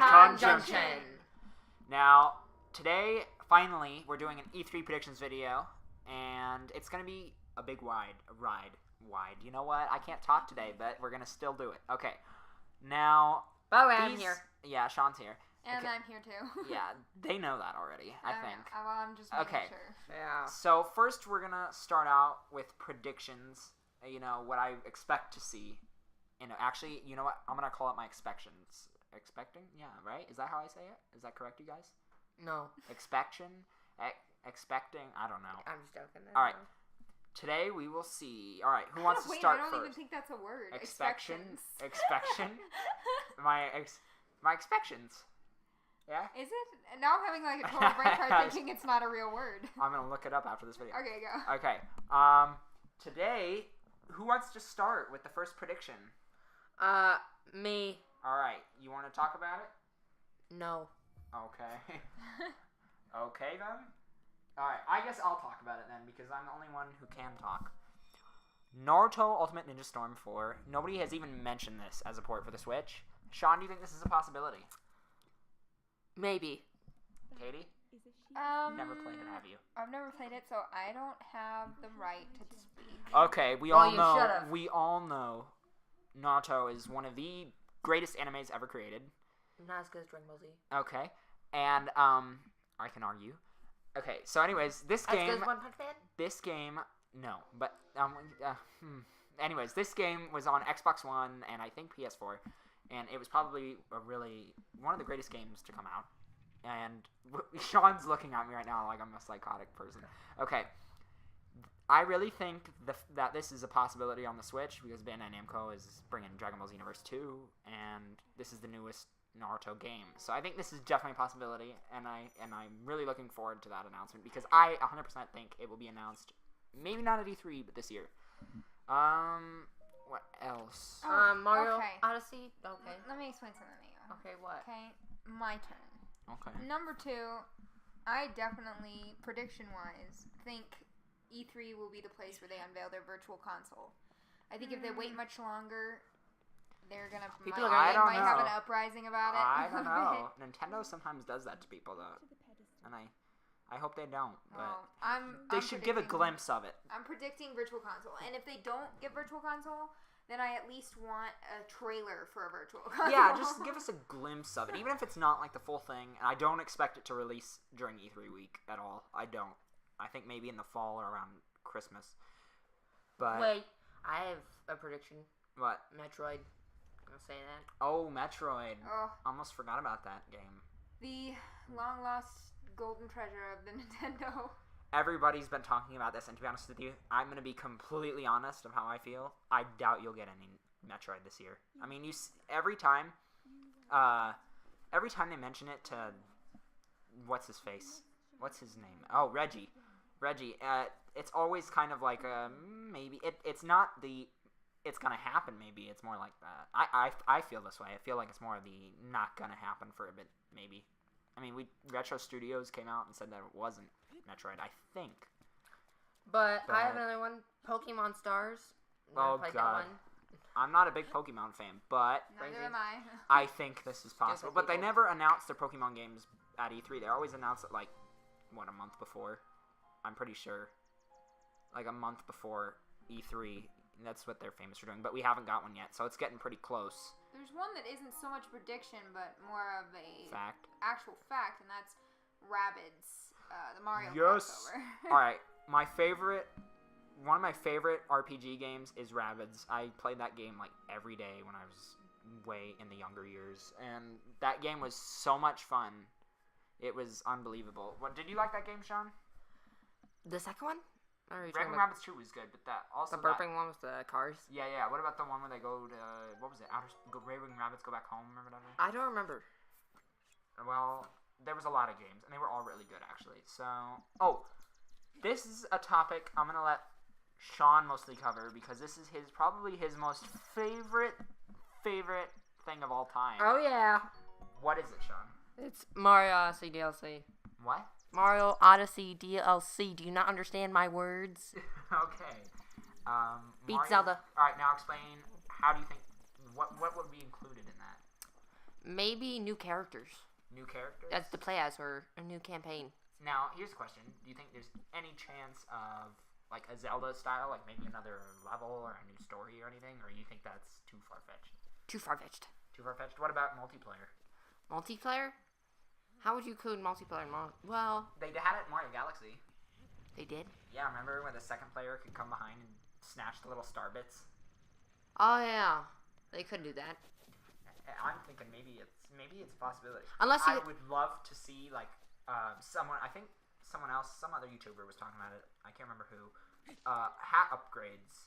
Joy-Con Junction. Now, today, finally, we're doing an E3 predictions video, and it's going to be a big ride. You know what? I can't talk today, but we're going to still do it. Okay. Now... Oh, I'm here. Yeah, Sean's here. And okay. I'm here too. Yeah, they know that already, I think. Well, I'm just making sure. Yeah. So, first we're going to start out with predictions, what I expect to see. Actually, you know what? I'm going to call it my expectations. Expecting? Yeah, right? Is that how I say it? Is that correct, you guys? No. Expecting? I don't know. I'm just joking. All right. Today we will see. All right, who wants to start first? I don't even think that's a word. Expectation. My expectations. Yeah? Is it? Now I'm having like a total brain fart thinking it's not a real word. I'm going to look it up after this video. Okay, go. Okay. Today, who wants to start with the first prediction? Me. All right. You want to talk about it? No. Okay. Okay, then. All right. I guess I'll talk about it then because I'm the only one who can talk. Naruto Ultimate Ninja Storm 4. Nobody has even mentioned this as a port for the Switch. Sean, do you think this is a possibility? Maybe. Katie? You've never played it, have you? I've never played it, so I don't have the right to speak. Okay, we all know Naruto is one of the greatest animes ever created. Not as good as Dragon Ball Z. Okay, and I can argue. Okay, so anyways, this game. As good as One Punch Man? This game, no, but anyways, this game was on Xbox One and I think PS4, and it was probably one of the greatest games to come out. And Sean's looking at me right now like I'm a psychotic person. Okay. I really think that this is a possibility on the Switch because Bandai Namco is bringing Dragon Ball Z Universe 2, and this is the newest Naruto game. So I think this is definitely a possibility, and I'm really looking forward to that announcement because I 100% think it will be announced, maybe not at E3, but this year. What else? Mario okay. Odyssey? Okay. Let me explain something to you. Okay, what? Okay, my turn. Okay. Number 2, I definitely, prediction-wise, think E3 will be the place where they unveil their virtual console. I think if they wait much longer, they're gonna might have an uprising about it. I don't know. Nintendo sometimes does that to people though, and I hope they don't. But they should give a glimpse of it. I'm predicting virtual console, and if they don't get virtual console, then I at least want a trailer for a virtual console. Yeah, just give us a glimpse of it, even if it's not like the full thing. And I don't expect it to release during E3 week at all. I don't. I think maybe in the fall or around Christmas. But wait, I have a prediction. What? Metroid. I'll say that. Oh, Metroid. Oh. Almost forgot about that game. The long lost golden treasure of the Nintendo. Everybody's been talking about this, and to be honest with you, I'm going to be completely honest of how I feel. I doubt you'll get any Metroid this year. I mean, every time they mention it to what's his face? What's his name? Oh, Reggie. It's always kind of like maybe it's not the it's gonna happen. Maybe it's more like that. I feel this way. I feel like it's more of the not gonna happen for a bit. Maybe. I mean, Retro Studios came out and said that it wasn't Metroid. I think. But I have another one. Pokemon Stars. Oh God. That one. I'm not a big Pokemon fan, but neither am I. I think this is possible. But they never announced their Pokemon games at E3. They always announce it like a month before. I'm pretty sure. Like a month before E3. That's what they're famous for doing. But we haven't got one yet, so it's getting pretty close. There's one that isn't so much prediction, but more of a actual fact, and that's Rabbids, the Mario crossover. All right, one of my favorite RPG games is Rabbids. I played that game like every day when I was way in the younger years, and that game was so much fun. It was unbelievable. Did you like that game, Sean? The second one? Raving Rabbids 2 was good, but that also... The burping one with the cars? Yeah. What about the one where they go to... What was it? Raving Rabbids Go Back Home, remember that? I don't remember. Well, there was a lot of games, and they were all really good, actually. So... Oh, this is a topic I'm going to let Sean mostly cover, because this is probably his most favorite thing of all time. Oh, yeah. What is it, Sean? It's Mario Odyssey DLC. What? Mario Odyssey DLC. Do you not understand my words? Okay. Beat Zelda. All right, now explain. How do you think? What would be included in that? Maybe new characters. New characters? That's to play as, or a new campaign. Now, here's a question. Do you think there's any chance of, like, a Zelda style, like maybe another level or a new story or anything? Or you think that's too far-fetched? Too far-fetched. Too far-fetched? What about multiplayer? Multiplayer? How would you include multiplayer? Well... They had it in Mario Galaxy. They did? Yeah, remember when the second player could come behind and snatch the little star bits? Oh, yeah. They could do that. I'm thinking maybe it's a possibility. Unless I would love to see, like, someone, I think someone else, some other YouTuber was talking about it. I can't remember who. Hat upgrades.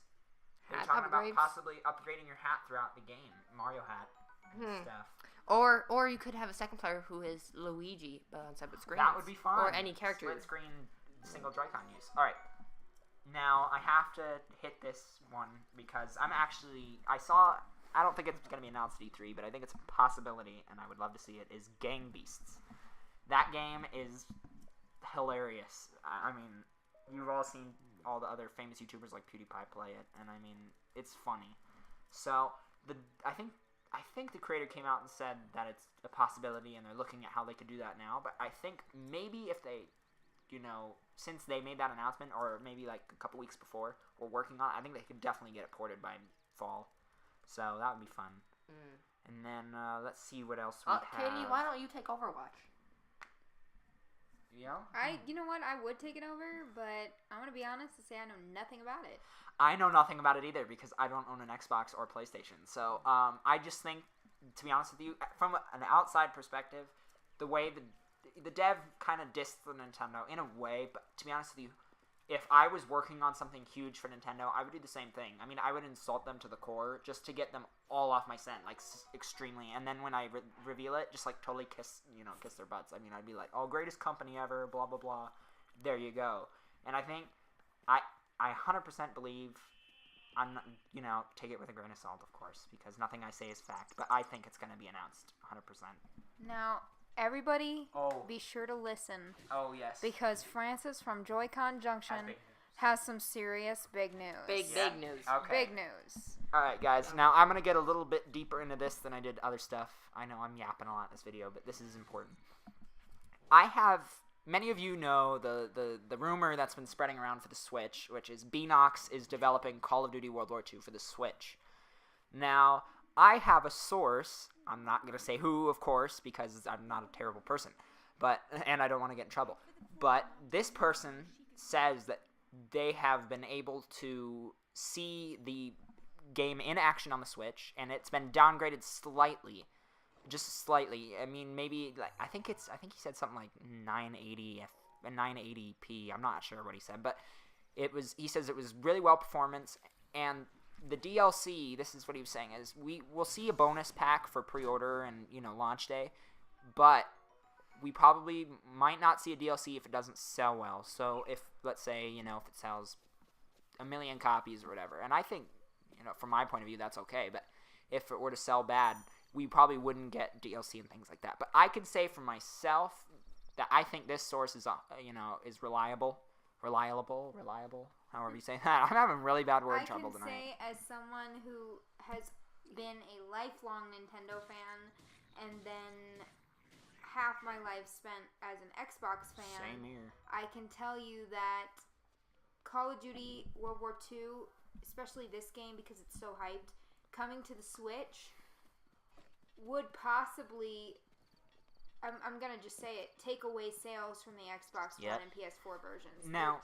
They're talking about possibly upgrading your hat throughout the game. Mario hat and stuff. Or you could have a second player who is Luigi, but on separate screens. That would be fun. Or any character. Split screen, single Joy-Con use. Alright. Now, I have to hit this one because I don't think it's going to be announced at E3, but I think it's a possibility, and I would love to see it, is Gang Beasts. That game is hilarious. I mean, you've all seen all the other famous YouTubers like PewDiePie play it, and I mean, it's funny. So, I think the creator came out and said that it's a possibility, and they're looking at how they could do that now, but I think maybe if they, since they made that announcement, or maybe like a couple weeks before, were working on it, I think they could definitely get it ported by fall. So that would be fun. And then let's see what else we have. Catie, why don't you take Overwatch? Yeah? You know what? I would take it over, but I'm going to be honest and say I know nothing about it. I know nothing about it either because I don't own an Xbox or PlayStation. So I just think, to be honest with you, from an outside perspective, the way the dev kind of dissed the Nintendo in a way, but to be honest with you, if I was working on something huge for Nintendo, I would do the same thing. I mean, I would insult them to the core just to get them all off my scent, like, extremely. And then when I reveal it, just, like, totally kiss their butts. I mean, I'd be like, oh, greatest company ever, blah, blah, blah. There you go. And I think I 100% believe, take it with a grain of salt, of course, because nothing I say is fact. But I think it's going to be announced 100%. Now... Everybody, be sure to listen. Oh, yes. Because Francis from Joy-Con Junction has some serious big news. Big news. Okay. Big news. All right, guys. Now, I'm going to get a little bit deeper into this than I did other stuff. I know I'm yapping a lot in this video, but this is important. Many of you know the rumor that's been spreading around for the Switch, which is Beanox is developing Call of Duty World War II for the Switch. Now... I have a source, I'm not going to say who, of course, because I'm not a terrible person, and I don't want to get in trouble, but this person says that they have been able to see the game in action on the Switch, and it's been downgraded slightly, just slightly. I mean, maybe, like, I think he said something like 980p, I'm not sure what he said, but he says it was really well performance, and the DLC, this is what he was saying, is we'll see a bonus pack for pre-order and, launch day, but we probably might not see a DLC if it doesn't sell well. So if, let's say, if it sells 1 million copies or whatever, and I think, from my point of view, that's okay, but if it were to sell bad, we probably wouldn't get DLC and things like that. But I can say for myself that I think this source is, is reliable, however you say that. I'm having really bad word trouble tonight. I can say, as someone who has been a lifelong Nintendo fan, and then half my life spent as an Xbox fan, same here. I can tell you that Call of Duty World War II, especially this game because it's so hyped, coming to the Switch would possibly... I'm going to just say it, take away sales from the Xbox One and PS4 versions. Now,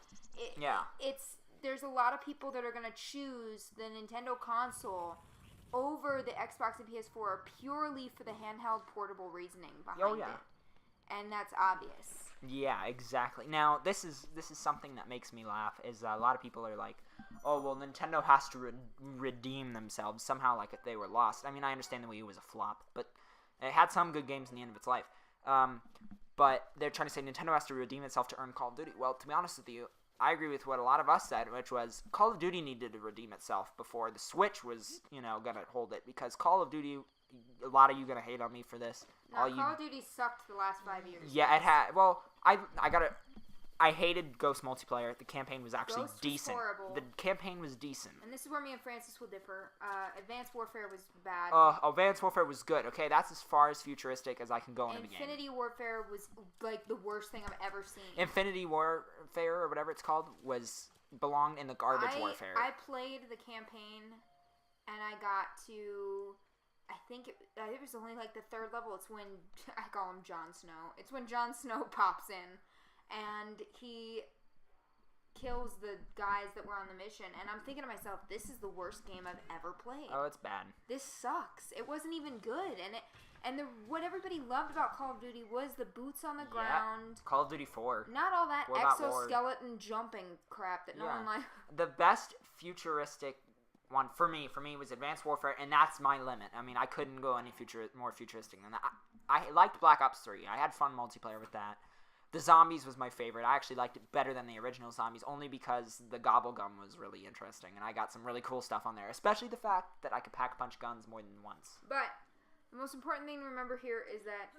there's a lot of people that are going to choose the Nintendo console over the Xbox and PS4 purely for the handheld portable reasoning behind it. And that's obvious. Yeah, exactly. Now, this is something that makes me laugh, is a lot of people are like, oh, well, Nintendo has to redeem themselves somehow, like if they were lost. I mean, I understand the Wii U was a flop, but it had some good games in the end of its life. But they're trying to say Nintendo has to redeem itself to earn Call of Duty. Well, to be honest with you, I agree with what a lot of us said, which was Call of Duty needed to redeem itself before the Switch was, going to hold it. Because Call of Duty, a lot of you going to hate on me for this. No, Call of Duty sucked the last 5 years. Yeah, it had. Well, I got to I hated Ghost multiplayer. The campaign was actually Ghost was decent. horrible. The campaign was decent. And this is where me and Francis will differ. Advanced Warfare was bad. Advanced Warfare was good. Okay, that's as far as futuristic as I can go in a game. Infinity Warfare was like the worst thing I've ever seen. Infinity Warfare, or whatever it's called, belonged in the garbage warfare. I played the campaign, and I got to, I think it was only like the third level. It's when, I call him Jon Snow. It's when Jon Snow pops in, and he kills the guys that were on the mission. And I'm thinking to myself, this is the worst game I've ever played. Oh, it's bad. This sucks. It wasn't even good. What everybody loved about Call of Duty was the boots on the ground. Call of Duty 4. Not all that What about exoskeleton jumping crap that no one liked. The best futuristic one for me was Advanced Warfare, and that's my limit. I mean, I couldn't go any more futuristic than that. I liked Black Ops 3. I had fun multiplayer with that. The Zombies was my favorite. I actually liked it better than the original Zombies, only because the Gobblegum was really interesting, and I got some really cool stuff on there, especially the fact that I could pack-punch guns more than once. But the most important thing to remember here is that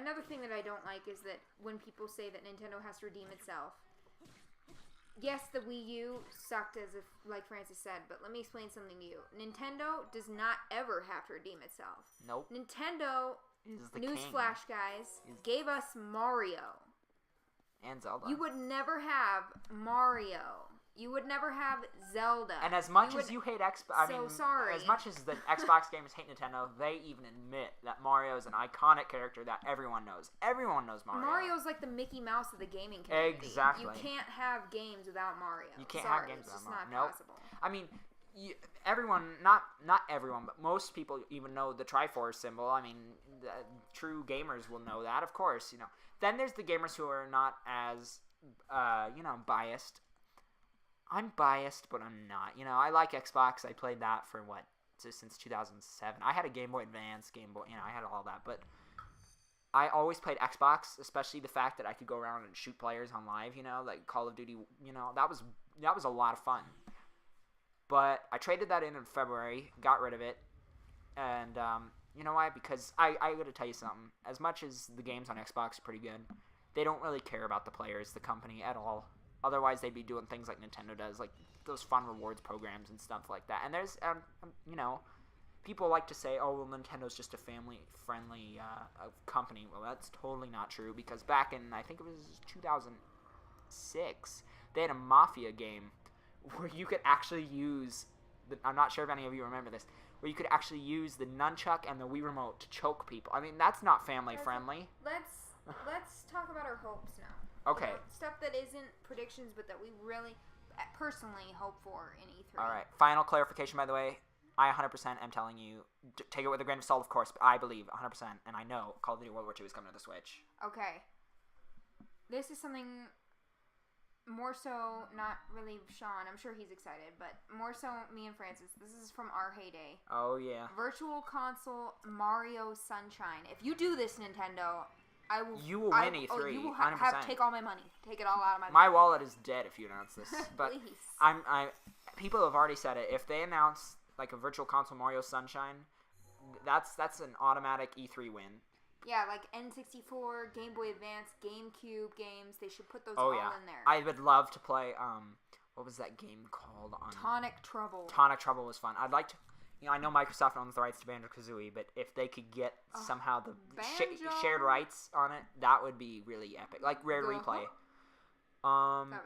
another thing that I don't like is that when people say that Nintendo has to redeem itself. Yes, the Wii U sucked, as if, like Francis said, but let me explain something to you. Nintendo does not ever have to redeem itself. Nope. Nintendo, Is the newsflash, guys, gave us Mario. And Zelda. You would never have Mario. You would never have Zelda. And as much as you hate Xbox, sorry. As much as the Xbox gamers hate Nintendo, they even admit that Mario is an iconic character that everyone knows. Everyone knows Mario. Mario's like the Mickey Mouse of the gaming community. Exactly. You can't have games without Mario. You can't Sorry, have games it's without just Mario. not possible. I mean, everyone, not everyone, but most people even know the Triforce symbol. I mean, the true gamers will know that, of course. Then there's the gamers who are not as, biased. I'm biased, but I'm not. I like Xbox. I played that for since 2007. I had a Game Boy Advance, I had all that, but I always played Xbox, especially the fact that I could go around and shoot players on live, like Call of Duty, that was a lot of fun. But I traded that in February, got rid of it, and you know why? Because I gotta tell you something. As much as the games on Xbox are pretty good, they don't really care about the players, the company, at all. Otherwise, they'd be doing things like Nintendo does, like those fun rewards programs and stuff like that. And there's, people like to say, oh, well, Nintendo's just a family-friendly company. Well, that's totally not true, because back in, I think it was 2006, they had a Mafia game where you could actually use, I'm not sure if any of you remember this, where you could actually use the nunchuck and the Wii Remote to choke people. I mean, that's not family-friendly. Let's talk about our hopes now. Okay. Stuff that isn't predictions, but that we really, personally, hope for in E3. All right. Final clarification, by the way. I 100% am telling you, take it with a grain of salt, of course, but I believe 100%, and I know Call of Duty World War II is coming to the Switch. Okay. This is something more so, not really Sean. I'm sure he's excited, but more so me and Francis. This is from our heyday. Oh, yeah. Virtual Console Mario Sunshine. If you do this, Nintendo, You will win E3. You will 100%. take all my money. Take it all out of my money. My wallet is dead if you announce this. But Please. people have already said it. If they announce like a Virtual Console Mario Sunshine, that's an automatic E3 win. Yeah, like N64, Game Boy Advance, GameCube games. They should put those Oh, all yeah. in there. I would love to play. What was that game called? Tonic Trouble. Tonic Trouble was fun. I'd like to. I know Microsoft owns the rights to Banjo-Kazooie, but if they could get somehow the shared rights on it, that would be really epic. Like Rare Replay.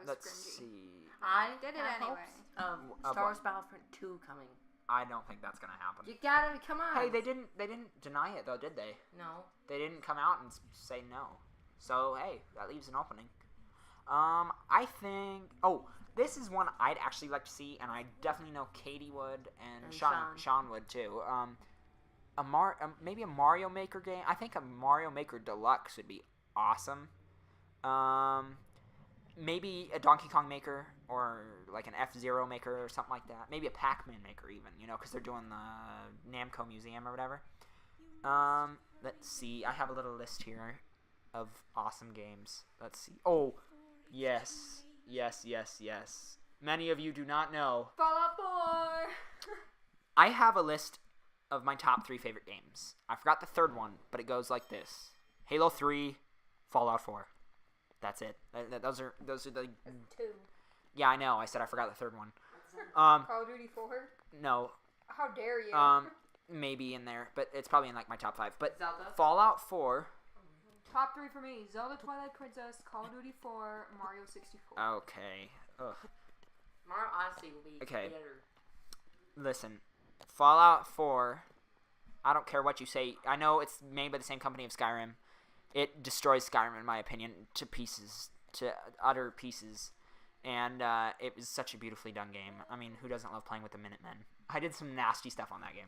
Let's cringy. see. I did it have anyway. hopes of Star Wars Battlefront 2 coming. I don't think that's gonna happen. You gotta come on. Hey, they didn't deny it though, did they? No. They didn't come out and say no. So hey, that leaves an opening. I think. Oh, this is one I'd actually like to see, and I definitely know Catie would, and Sean would too. Maybe a Mario Maker game. I think a Mario Maker Deluxe would be awesome. Maybe a Donkey Kong Maker, or like an F-Zero Maker or something like that. Maybe a Pac-Man Maker even, because they're doing the Namco Museum or whatever. Let's see. I have a little list here of awesome games. Let's see. Oh, yes. Many of you do not know. Fallout 4! I have a list of my top 3 favorite games. I forgot the third one, but it goes like this. Halo 3, Fallout 4. That's it. Those are the. Two. Yeah, I know. I said I forgot the third one. Call of Duty 4? No. How dare you? Maybe in there, but it's probably in like my top 5. But Zelda? Fallout 4. Top 3 for me: Zelda, Twilight Princess, Call of Duty 4, Mario 64. Okay. Ugh. Mario Odyssey will be Okay. better. Listen, Fallout 4. I don't care what you say. I know it's made by the same company of Skyrim. It destroys Skyrim, in my opinion, to pieces, to utter pieces. And it was such a beautifully done game. I mean, who doesn't love playing with the Minutemen? I did some nasty stuff on that game.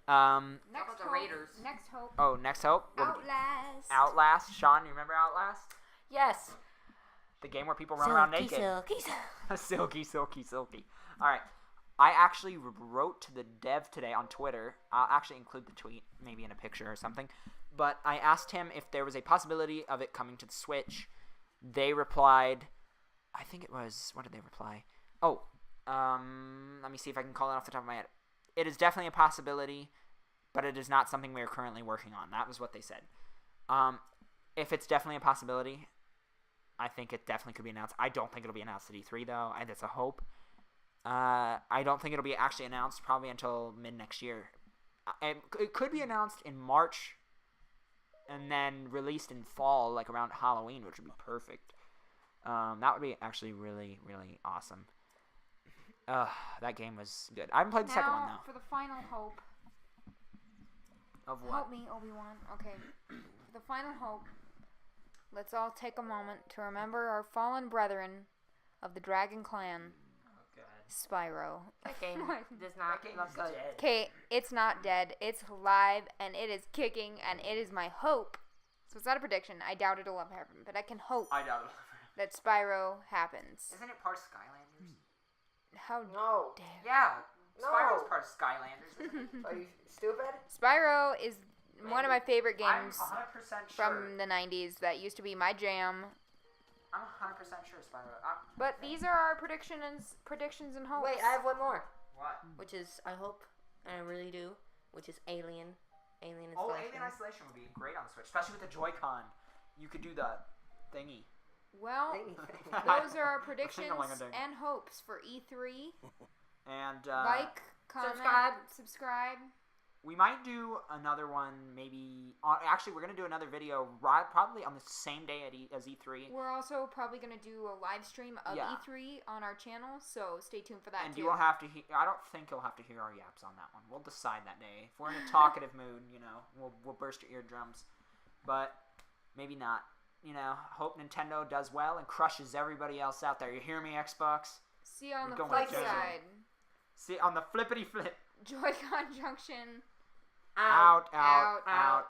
Next about the hope. Raiders? Next hope. Oh, next hope? Outlast. Outlast. Sean, you remember Outlast? Yes. The game where people run around naked. Silky. Silky. All right. I actually wrote to the dev today on Twitter. I'll actually include the tweet, maybe in a picture or something. But I asked him if there was a possibility of it coming to the Switch. They replied, I think it was, what did they reply? Oh, let me see if I can call it off the top of my head. It is definitely a possibility, but it is not something we are currently working on. That was what they said. If it's definitely a possibility, I think it definitely could be announced. I don't think it'll be announced at E3, though. That's a hope. I don't think it'll be actually announced probably until mid-next year. It could be announced in March and then released in fall, like around Halloween, which would be perfect. That would be actually really, really awesome. That game was good. I haven't played the second one, Now, though. for the final hope. Of what? Help me, Obi-Wan. Okay. For the final hope, let's all take a moment to remember our fallen brethren of the Dragon Clan, Spyro. That game does not look good. Okay, it's not dead. It's alive, and it is kicking, and it is my hope. So it's not a prediction. I doubt it'll ever happen, but I can hope I doubt it. that Spyro happens. Isn't it part of Skylanders? How No. dare. Yeah. No. Spyro's part of Skylanders, isn't it? Are you stupid? Spyro is one of my favorite I'm games 100% sure. from the 90s that used to be my jam. I'm 100% sure Spyro. But these are our predictions and hopes. Wait, I have one more. What? Which is, I hope, and I really do, which is Alien. Alien Oh, Isolation. Alien Isolation would be great on the Switch, especially with the Joy-Con. You could do the thingy. Well, Anything. those are our predictions Ding-a-ling-a-ding. and hopes for E3. And Like, comment, subscribe. we might do another one maybe. Actually, we're going to do another video probably on the same day as E3. We're also probably going to do a live stream of Yeah. E3 on our channel, so stay tuned for that And too. you will have to I don't think you'll have to hear our yaps on that one. We'll decide that day. If we're in a talkative mood, we'll burst your eardrums. But maybe not. Hope Nintendo does well and crushes everybody else out there. You hear me, Xbox? See you on You're the going flip to jail. side. See, on the flippity flip. Joy-Con Junction. Out.